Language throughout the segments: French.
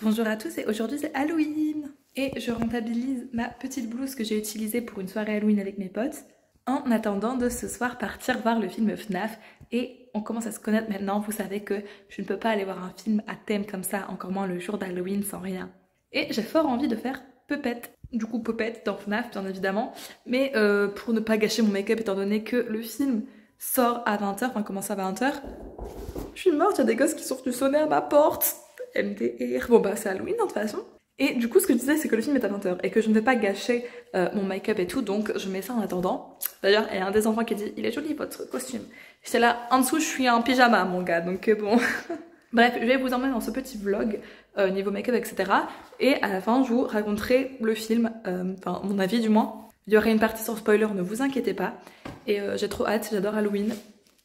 Bonjour à tous et aujourd'hui c'est Halloween et je rentabilise ma petite blouse que j'ai utilisée pour une soirée Halloween avec mes potes en attendant de ce soir partir voir le film FNAF et on commence à se connaître maintenant, vous savez que je ne peux pas aller voir un film à thème comme ça, encore moins le jour d'Halloween sans rien. Et j'ai fort envie de faire Puppet, du coup Puppet dans FNAF bien évidemment, mais pour ne pas gâcher mon make-up étant donné que le film sort à 20h, enfin commence à 20h, je suis morte, il y a des gosses qui sont venus sonner à ma porte. MDR. Bon bah c'est Halloween de toute façon. Et du coup ce que je disais c'est que le film est à 20h et que je ne vais pas gâcher mon make-up et tout, donc je mets ça en attendant. D'ailleurs il y a un des enfants qui a dit il est joli votre costume. J'étais là, en dessous je suis en pyjama mon gars, donc bon. Bref, je vais vous emmener dans ce petit vlog niveau make-up etc. Et à la fin je vous raconterai le film, enfin mon avis du moins. Il y aurait une partie sans spoiler, ne vous inquiétez pas. Et j'ai trop hâte, j'adore Halloween.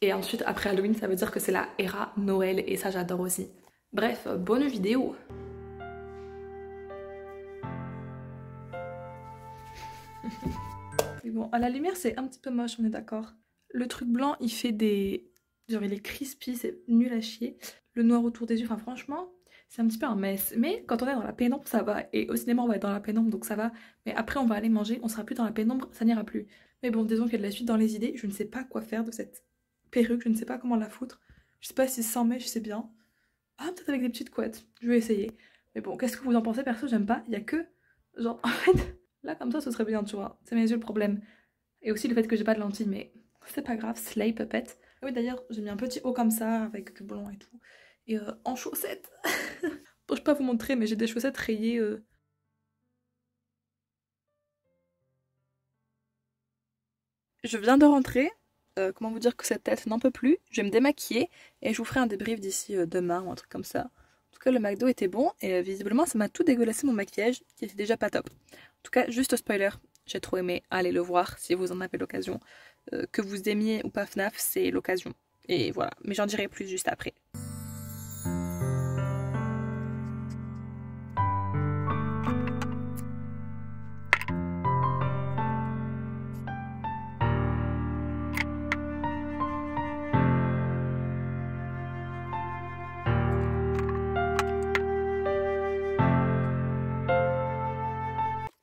Et ensuite après Halloween ça veut dire que c'est la era Noël et ça j'adore aussi. Bref, bonne vidéo. Mais bon, à la lumière c'est un petit peu moche, on est d'accord. Le truc blanc il fait des... genre il est crispy, c'est nul à chier. Le noir autour des yeux, enfin franchement, c'est un petit peu un mess. Mais quand on est dans la pénombre ça va. Et au cinéma on va être dans la pénombre donc ça va. Mais après on va aller manger, on sera plus dans la pénombre, ça n'ira plus. Mais bon, disons qu'il y a de la suite dans les idées, je ne sais pas quoi faire de cette perruque, je ne sais pas comment la foutre. Je sais pas si sans mèche c'est bien. Ah, peut-être avec des petites couettes. Je vais essayer. Mais bon, qu'est-ce que vous en pensez? Perso, j'aime pas. Il y a que... genre, en fait, là, comme ça, ce serait bien, tu vois. C'est mes yeux le problème. Et aussi le fait que j'ai pas de lentilles, mais c'est pas grave. Slay, puppet. Ah oui, d'ailleurs, j'ai mis un petit haut comme ça, avec du blanc et tout. Et en chaussettes. Bon, je peux pas vous montrer, mais j'ai des chaussettes rayées. Je viens de rentrer. Comment vous dire que cette tête n'en peut plus. Je vais me démaquiller et je vous ferai un débrief d'ici demain ou un truc comme ça. En tout cas, le McDo était bon et visiblement, ça m'a tout dégueulassé mon maquillage qui était déjà pas top. En tout cas, juste spoiler, j'ai trop aimé. Allez le voir si vous en avez l'occasion. Que vous aimiez ou pas FNAF, c'est l'occasion. Et voilà, mais j'en dirai plus juste après.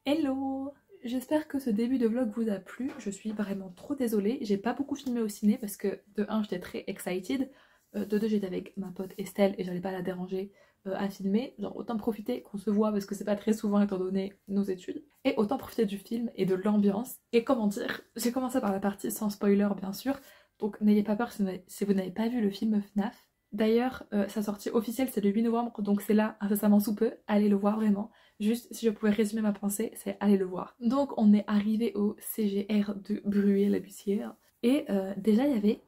Hello! J'espère que ce début de vlog vous a plu. Je suis vraiment trop désolée. J'ai pas beaucoup filmé au ciné parce que de 1 j'étais très excited. De 2 j'étais avec ma pote Estelle et j'allais pas la déranger à filmer. Genre autant profiter qu'on se voit parce que c'est pas très souvent étant donné nos études. Et autant profiter du film et de l'ambiance. Et comment dire, j'ai commencé par la partie sans spoiler bien sûr. Donc n'ayez pas peur si vous n'avez pas vu le film FNAF. D'ailleurs, sa sortie officielle c'est le 8 novembre, donc c'est là incessamment sous peu. Allez le voir vraiment. Juste, si je pouvais résumer ma pensée, c'est aller le voir. Donc, on est arrivé au CGR de Bruay-la-Bussière. Et déjà, il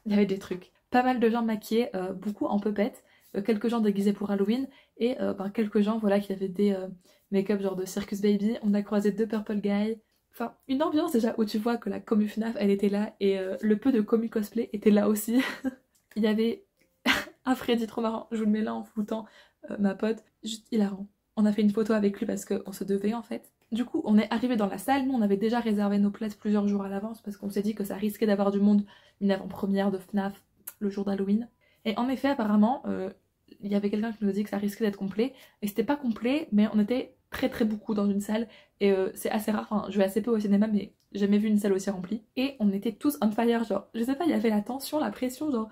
y avait des trucs. Pas mal de gens maquillés, beaucoup en puppet. Quelques gens déguisés pour Halloween. Et quelques gens, voilà, qui avaient des make-up genre de Circus Baby. On a croisé 2 Purple Guys. Enfin, une ambiance déjà où tu vois que la commu FNAF, elle était là. Et le peu de commu cosplay était là aussi. Il y avait un Freddy trop marrant. Je vous le mets là en foutant ma pote. Juste hilarant. On a fait une photo avec lui parce qu'on se devait en fait. Du coup, on est arrivé dans la salle. Nous, on avait déjà réservé nos places plusieurs jours à l'avance parce qu'on s'est dit que ça risquait d'avoir du monde, une avant-première de FNAF le jour d'Halloween. Et en effet, apparemment, il y avait quelqu'un qui nous a dit que ça risquait d'être complet. Et c'était pas complet, mais on était très très beaucoup dans une salle. Et c'est assez rare, enfin, je vais assez peu au cinéma, mais j'ai jamais vu une salle aussi remplie. Et on était tous on fire, genre, je sais pas, il y avait la tension, la pression, genre,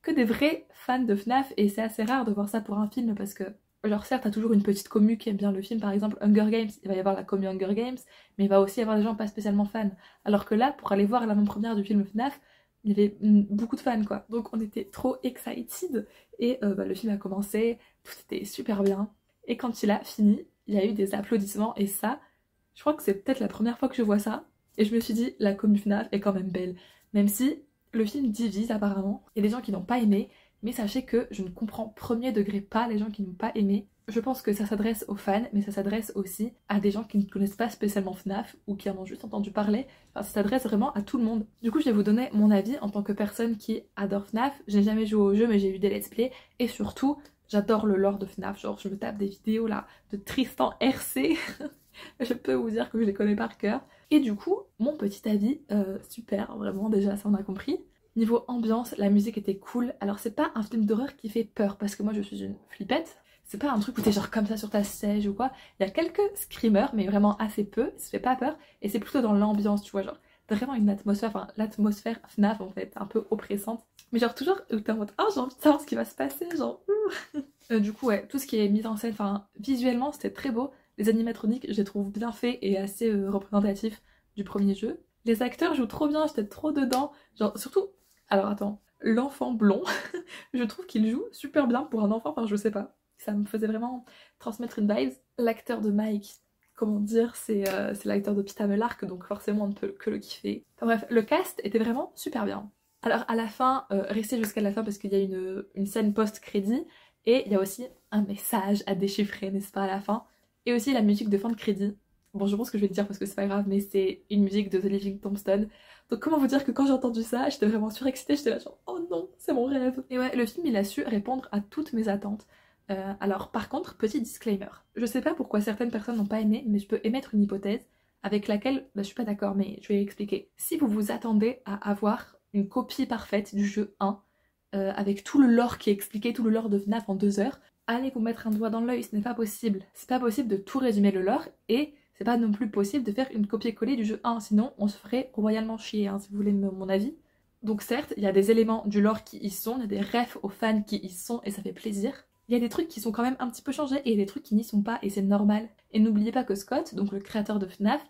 que des vrais fans de FNAF. Et c'est assez rare de voir ça pour un film parce que genre certes, t'as toujours une petite commu qui aime bien le film, par exemple Hunger Games, il va y avoir la commu Hunger Games, mais il va aussi y avoir des gens pas spécialement fans. Alors que là, pour aller voir l'avant-première du film FNAF, il y avait beaucoup de fans quoi. Donc on était trop excited et le film a commencé, tout était super bien. Et quand il a fini, il y a eu des applaudissements et ça, je crois que c'est peut-être la première fois que je vois ça. Et je me suis dit, la commu FNAF est quand même belle. Même si le film divise apparemment, il y a des gens qui n'ont pas aimé, mais sachez que je ne comprends premier degré pas les gens qui n'ont pas aimé. Je pense que ça s'adresse aux fans, mais ça s'adresse aussi à des gens qui ne connaissent pas spécialement FNAF ou qui en ont juste entendu parler. Enfin, ça s'adresse vraiment à tout le monde. Du coup, je vais vous donner mon avis en tant que personne qui adore FNAF. Je n'ai jamais joué au jeu, mais j'ai vu des let's play. Et surtout, j'adore le lore de FNAF. Genre, je me tape des vidéos là de Tristan RC. Je peux vous dire que je les connais par cœur. Et du coup, mon petit avis, super, vraiment, déjà, ça on a compris. Niveau ambiance, la musique était cool. Alors c'est pas un film d'horreur qui fait peur parce que moi je suis une flippette, c'est pas un truc où t'es genre comme ça sur ta siège ou quoi. Il y a quelques screamers, mais vraiment assez peu, ça fait pas peur, et c'est plutôt dans l'ambiance, tu vois, genre vraiment une atmosphère, enfin l'atmosphère FNAF en fait, un peu oppressante. Mais genre toujours où t'es en mode, oh j'ai envie de savoir ce qui va se passer, genre du coup ouais, tout ce qui est mis en scène, enfin visuellement c'était très beau. Les animatroniques je les trouve bien faits et assez représentatifs du premier jeu. Les acteurs jouent trop bien, j'étais trop dedans. Genre surtout, alors attends, l'enfant blond, je trouve qu'il joue super bien pour un enfant, enfin je sais pas. Ça me faisait vraiment transmettre une vibe. L'acteur de Mike, comment dire, c'est l'acteur de Peeta Mellark, donc forcément on ne peut que le kiffer. Enfin bref, le cast était vraiment super bien. Alors à la fin, restez jusqu'à la fin parce qu'il y a une scène post-crédit, et il y a aussi un message à déchiffrer, n'est-ce pas, à la fin. Et aussi la musique de fin de crédit. Bon, je pense que je vais le dire parce que c'est pas grave, mais c'est une musique de The Living Tombstone. Donc comment vous dire que quand j'ai entendu ça, j'étais vraiment surexcitée, j'étais là genre oh non, c'est mon rêve. Et ouais, le film il a su répondre à toutes mes attentes. Alors par contre, petit disclaimer, je sais pas pourquoi certaines personnes n'ont pas aimé, mais je peux émettre une hypothèse avec laquelle je suis pas d'accord, mais je vais expliquer. Si vous vous attendez à avoir une copie parfaite du jeu 1, avec tout le lore qui est expliqué, tout le lore de FNAF en 2 heures, allez vous mettre un doigt dans l'œil, ce n'est pas possible. C'est pas possible de tout résumer le lore, et c'est pas non plus possible de faire une copier-coller du jeu 1, sinon on se ferait royalement chier, hein, si vous voulez mon avis. Donc certes, il y a des éléments du lore qui y sont, il y a des refs aux fans qui y sont, et ça fait plaisir. Il y a des trucs qui sont quand même un petit peu changés, et il y a des trucs qui n'y sont pas, et c'est normal. Et n'oubliez pas que Scott, donc le créateur de FNAF,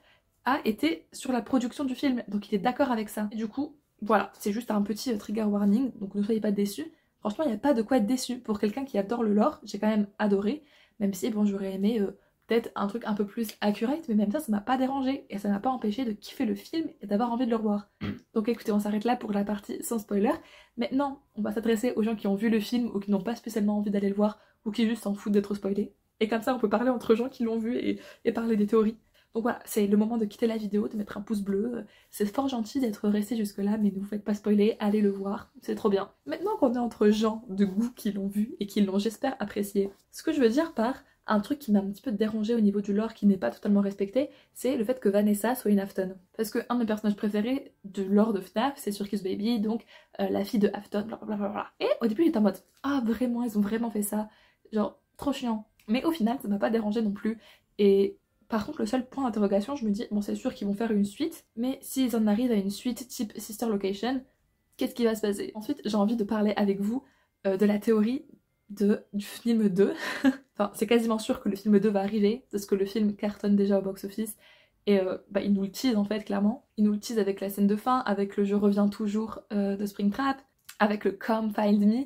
a été sur la production du film, donc il est d'accord avec ça. Et du coup, voilà, c'est juste un petit trigger warning, donc ne soyez pas déçus. Franchement, il n'y a pas de quoi être déçu. Pour quelqu'un qui adore le lore, j'ai quand même adoré, même si bon, j'aurais aimé peut-être un truc un peu plus accurate, mais même ça m'a pas dérangé, et ça m'a pas empêché de kiffer le film et d'avoir envie de le revoir. Donc écoutez, on s'arrête là pour la partie sans spoiler. Maintenant, on va s'adresser aux gens qui ont vu le film ou qui n'ont pas spécialement envie d'aller le voir, ou qui juste s'en foutent d'être spoilés. Et comme ça, on peut parler entre gens qui l'ont vu et parler des théories. Donc voilà, c'est le moment de quitter la vidéo, de mettre un pouce bleu. C'est fort gentil d'être resté jusque là, mais ne vous faites pas spoiler, allez le voir, c'est trop bien. Maintenant qu'on est entre gens de goût qui l'ont vu et qui l'ont, j'espère, apprécié, ce que je veux dire par un truc qui m'a un petit peu dérangé au niveau du lore qui n'est pas totalement respecté, c'est le fait que Vanessa soit une Afton. Parce que un de mes personnages préférés de lore de FNAF, c'est Circus Baby, donc la fille de Afton, blablabla. Et au début j'étais en mode, ah vraiment, ils ont vraiment fait ça, genre trop chiant. Mais au final, ça m'a pas dérangé non plus, et par contre, le seul point d'interrogation, je me dis, bon, c'est sûr qu'ils vont faire une suite, mais s'ils en arrivent à une suite type Sister Location, qu'est-ce qui va se passer? Ensuite, j'ai envie de parler avec vous de la théorie du film 2. Enfin, c'est quasiment sûr que le film 2 va arriver, parce que le film cartonne déjà au box-office, et il nous le tease en fait, clairement. Il nous le tease avec la scène de fin, avec le Je reviens toujours de Springtrap, avec le Come Find Me.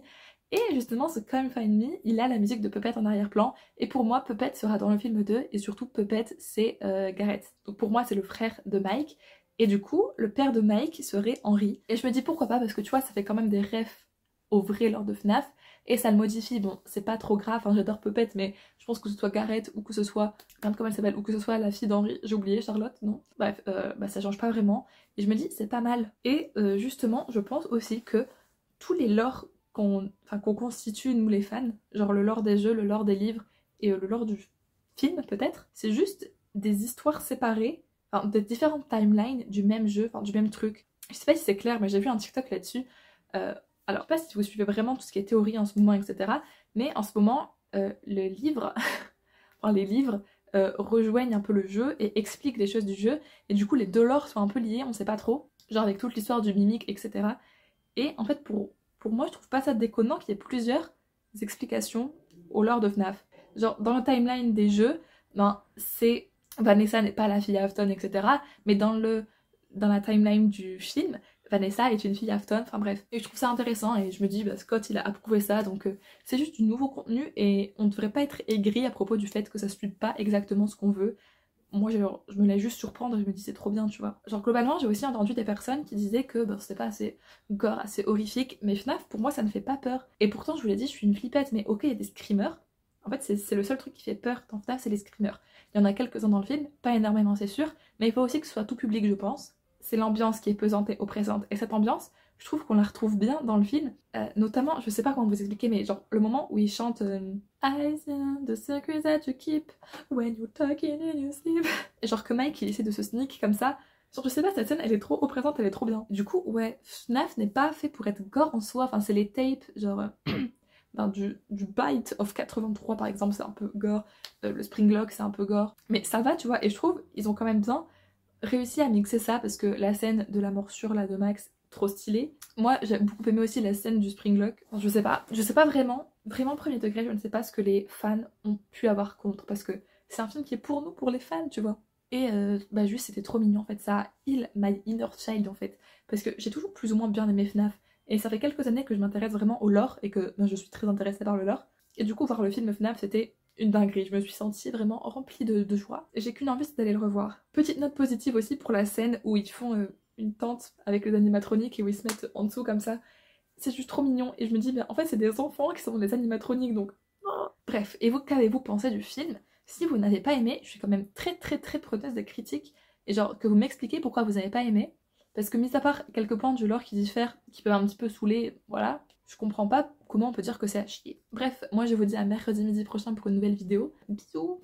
Et justement, ce Come Find Me, il a la musique de Puppet en arrière-plan. Et pour moi, Puppet sera dans le film 2. Et surtout, Puppet, c'est Garrett. Donc pour moi, c'est le frère de Mike. Et du coup, le père de Mike serait Henry. Et je me dis pourquoi pas, parce que tu vois, ça fait quand même des refs au vrai lors de FNAF. Et ça le modifie. Bon, c'est pas trop grave, hein, j'adore Puppet, mais je pense que ce soit Garrett ou que ce soit, regarde comment elle s'appelle, ou que ce soit la fille d'Henry, j'ai oublié, Charlotte, non? Bref, ça change pas vraiment. Et je me dis, c'est pas mal. Et justement, je pense aussi que tous les lores qu'on constitue, nous les fans, genre le lore des jeux, le lore des livres et le lore du film peut-être, c'est juste des histoires séparées, enfin des différentes timelines du même jeu, enfin du même truc. Je sais pas si c'est clair, mais j'ai vu un TikTok là-dessus. Alors pas si vous suivez vraiment tout ce qui est théorie en ce moment, etc. Mais en ce moment, le livre, enfin les livres rejoignent un peu le jeu et expliquent des choses du jeu, et du coup les deux lores sont un peu liés, on sait pas trop, genre avec toute l'histoire du mimique, etc. Et en fait pour moi, je trouve pas ça déconnant qu'il y ait plusieurs explications au lore de FNAF. Genre, dans le timeline des jeux, ben, c'est Vanessa n'est pas la fille Afton, etc. Mais dans la timeline du film, Vanessa est une fille Afton, enfin bref. Et je trouve ça intéressant, et je me dis, bah, Scott, il a approuvé ça, donc c'est juste du nouveau contenu, et on ne devrait pas être aigri à propos du fait que ça suit pas exactement ce qu'on veut. Moi je me laisse juste surprendre et je me dis c'est trop bien, tu vois. Genre globalement j'ai aussi entendu des personnes qui disaient que c'était pas assez gore, assez horrifique, mais FNAF pour moi ça ne fait pas peur. Et pourtant je vous l'ai dit, je suis une flippette, mais ok il y a des screamers. En fait c'est le seul truc qui fait peur dans FNAF, c'est les screamers. Il y en a quelques-uns dans le film, pas énormément c'est sûr, mais il faut aussi que ce soit tout public je pense. C'est l'ambiance qui est pesante et oppressante, et cette ambiance, je trouve qu'on la retrouve bien dans le film, notamment, je sais pas comment vous expliquer, mais genre le moment où il chante I see the secrets that you keep when you're talking in your sleep. Et genre que Mike il essaie de se sneak comme ça. Genre je sais pas, cette scène elle est trop oppressante, elle est trop bien. Du coup ouais, FNAF n'est pas fait pour être gore en soi, enfin c'est les tapes, genre du Bite of 83 par exemple, c'est un peu gore, le Springlock c'est un peu gore, mais ça va tu vois, et je trouve ils ont quand même bien réussi à mixer ça parce que la scène de la morsure là de Max, trop stylée. Moi j'ai beaucoup aimé aussi la scène du Springlock, enfin, je sais pas vraiment premier degré, je ne sais pas ce que les fans ont pu avoir contre, parce que c'est un film qui est pour nous, pour les fans tu vois. Et bah juste c'était trop mignon en fait, ça heal my inner child en fait, parce que j'ai toujours plus ou moins bien aimé FNAF, et ça fait quelques années que je m'intéresse vraiment au lore et que je suis très intéressée par le lore. Et du coup, voir le film FNAF, c'était une dinguerie. Je me suis sentie vraiment remplie de joie. Et j'ai qu'une envie, c'est d'aller le revoir. Petite note positive aussi pour la scène où ils font une tente avec les animatroniques et où ils se mettent en dessous comme ça. C'est juste trop mignon. Et je me dis, mais en fait, c'est des enfants qui sont des animatroniques, donc... Oh. Bref, et vous, qu'avez-vous pensé du film? Si vous n'avez pas aimé, je suis quand même très preneuse des critiques. Et genre, que vous m'expliquez pourquoi vous n'avez pas aimé. Parce que mis à part quelques points du lore qui diffèrent, qui peuvent un petit peu saouler, voilà, je comprends pas comment on peut dire que c'est à chier. Bref, moi je vous dis à mercredi midi prochain pour une nouvelle vidéo. Bisous!